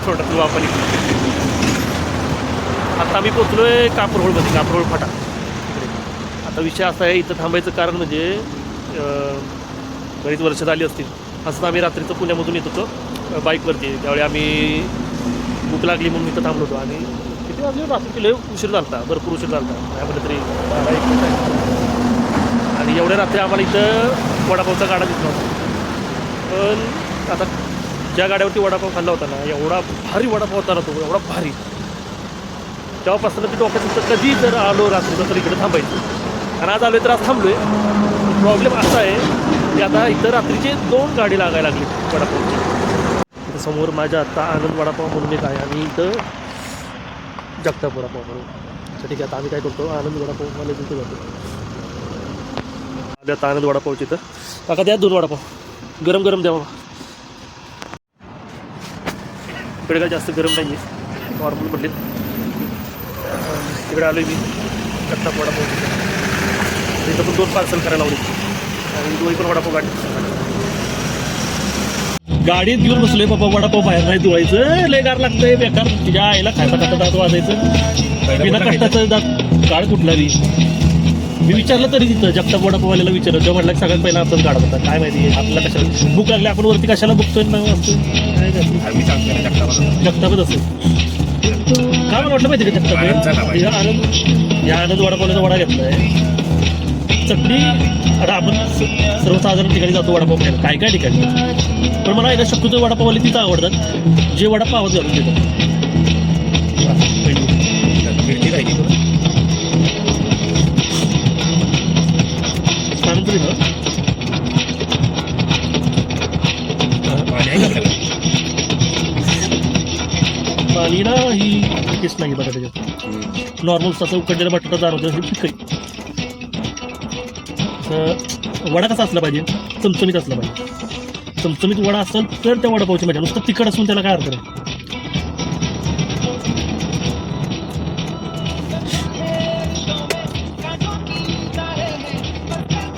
तोंडातून वापरली. आता आम्ही पोचलोय कापरोळमध्ये, कापरोळ फाटा तिकडे. आता विषय असा आहे, इथं थांबायचं कारण म्हणजे बरीच वर्ष झाली असतील. असं आम्ही रात्रीचं पुण्यामधून येत होतो बाईकवरती. त्यावेळी आम्ही भूक लागली म्हणून इथं थांबलो होतो. आणि किती वाजले रात्री लय उशीर झाला होता, भरपूर उशीर झाला होता, काय म्हटलं तरी 12-1 मिनिट. आणि एवढ्या रात्री आम्हाला इथं वडापावचा गाडा दिसला होता. पण आता ज्या गाड्यावरती वडापाव खाल्ला होता ना, एवढा भारी वडापाव होता ना तो, एवढा भारी. तेव्हापासून ते डोक्यात होतं कधी जर आलो रात्रीचं तर इकडे थांबायचं. आणि आज आलो तर आज थांबलो आहे. प्रॉब्लेम असा आहे की आता इथं रात्रीचे 2 गाडी लागायला लागली वडापावची. इथं समोर माझ्या आत्ता आनंद वडापाव म्हणून एक आहे आणि इथं जगताप वडापाव म्हणून. अच्छा ठीक आहे, आता आम्ही काय करतो, आनंद वडापाव मला तिथं जातो. आता आनंद वडापावची इथं काका द्या 2 वडापाव गरम गरम द्या बाबा. इकडे काय जास्त गरम नाही आहे, नॉर्मल म्हटले. तिकडे आलो आहे मी जगताप वडापाव. इथं पण 2 पार्सल करायला लावले आणि 2 पण वडापाव गाडीत घेऊन बसलोय बाबा. वडापाव बाहेर नाही धुवायचं, लय गार लागतंय बेकार. तिच्या आईला खायचा खाता दात वाजायचं, बिना कष्टाचं दात काळ कुठलावी. मी विचारलं तरी तिथं जगताप वडापाववाल्याला विचारलं, तेव्हा म्हटलं सगळ्यात पहिला आमचाच गाडा होता. काय माहिती आपल्याला कशाला भूक लागली, आपण वरती कशाला बघतोय ना असं जगतापच असेल. काय मला वाटलं माहिती का जगताप या आनंद वडापावल्याचा वडा घेतलाय. चटणी आता आपण सर्वसाधारण ठिकाणी जातो वडापाव खायला, काय काय ठिकाणी. पण मला एकदा शक्यतो वडापाववाले तिथं आवडतात जे वडापावच घालून देतात. पाणी ना ही टेस्ट नाही बटाट्याच्यात. नॉर्मल तसं उकडलेला बटाटा जाणवतो हे फिकट. वडा कसा असला पाहिजे, चमचमीत असला पाहिजे. चमचमीत वडा असेल तर त्या वडापावची मजा. नुसतं तिखट असून त्याला काय अर्थ नाही.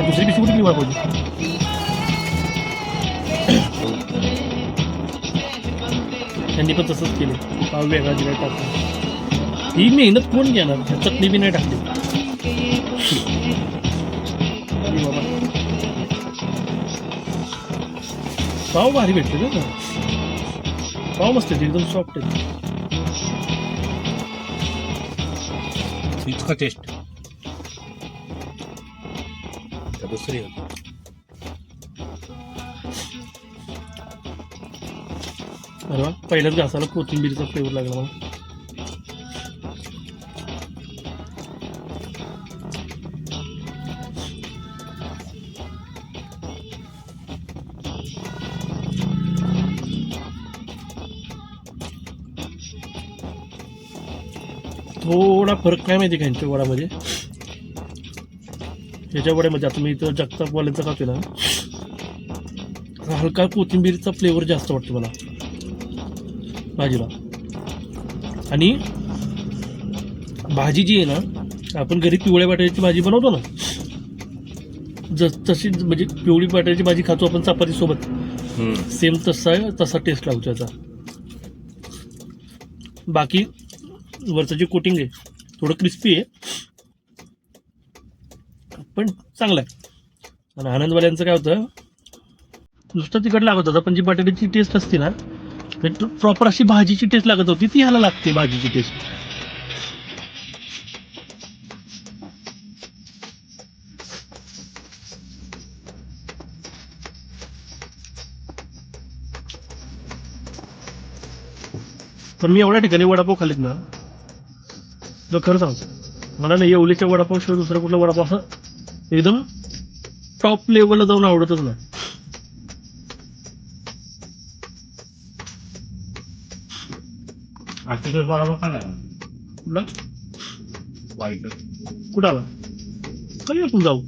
दुसरी पिशवी कुठे वडापावची. त्यांनी पण तसंच केलं, पाव वेगळा दिला टाकून. ही मेहनत कोण घेणार, चटणी बी नाही टाकली. बाबा पाव भारी भेटते ना, पाव मस्त आहे, एकदम सॉफ्ट आहे. इतका टेस्ट दुसरी. अरे वा, पहिल्याच घासाला कोथिंबीरचा फ्लेवर लागला मला. थोडा फरक काय माहिती का यांच्या वडामध्ये, ह्याच्या वड्यामध्ये. आता मी इथं जगतापवाल्यांचा खातोय ना, हलका कोथिंबीरचा फ्लेवर जास्त वाटतो मला भाजीला. आणि भाजी जी आहे ना, आपण घरी पिवळ्या बटाट्याची भाजी बनवतो ना, तशी म्हणजे पिवळी बटाट्याची भाजी खातो आपण चपाती सोबत, सेम तसा टेस्ट लागतो याचा. बाकी वरचं जे कोटिंग आहे थोडं क्रिस्पी आहे पण चांगलं आहे. आणि आनंदवाल्यांचं काय होतं, नुसतं तिखट लागत होतं पण जी बटाट्याची टेस्ट असते ना, प्रॉपर अशी भाजीची टेस्ट लागत होती, ती ह्याला लागते भाजीची टेस्ट. पण मी एवढ्या ठिकाणी वडापाव खाल्लेत ना, तर खरं सांगतो मला नाही येवलेच्या वडापाव शिवाय दुसरा कुठला वडापाव असं एकदम टॉप लेवलला जाऊन आवडतच नाही. वडापाव खाणार कुठला वाईट कुठं आला कधी आपण जाऊ.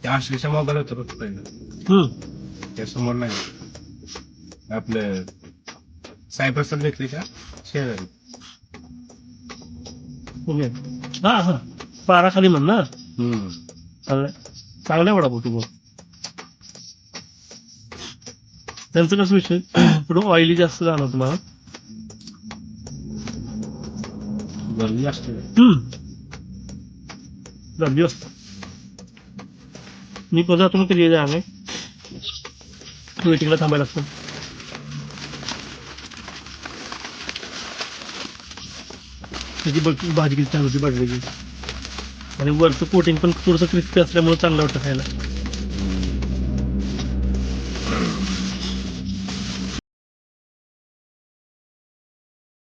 त्या आश्रीच्या मोबाईल होतं बघ पहिलं, त्यासमोर नाही आपलं सायबर सन भेटली का शेजारी. हा हा पारा खाली म्हण ना. चांगला वडापाव तू बघ. त्यांचं कसं विषय थोडं ऑइली जास्त जाणवतं मला. गर्दी असते. गर्दी असतं. मी पण जातो मग कधी जाणे वेटिंगला थांबायला लागतं. त्याची भाजी किती छान होती बटाट्याची आणि वरचं कोटिंग पण थोडंसं क्रिस्पी असल्यामुळे चांगलं वाटतं खायला.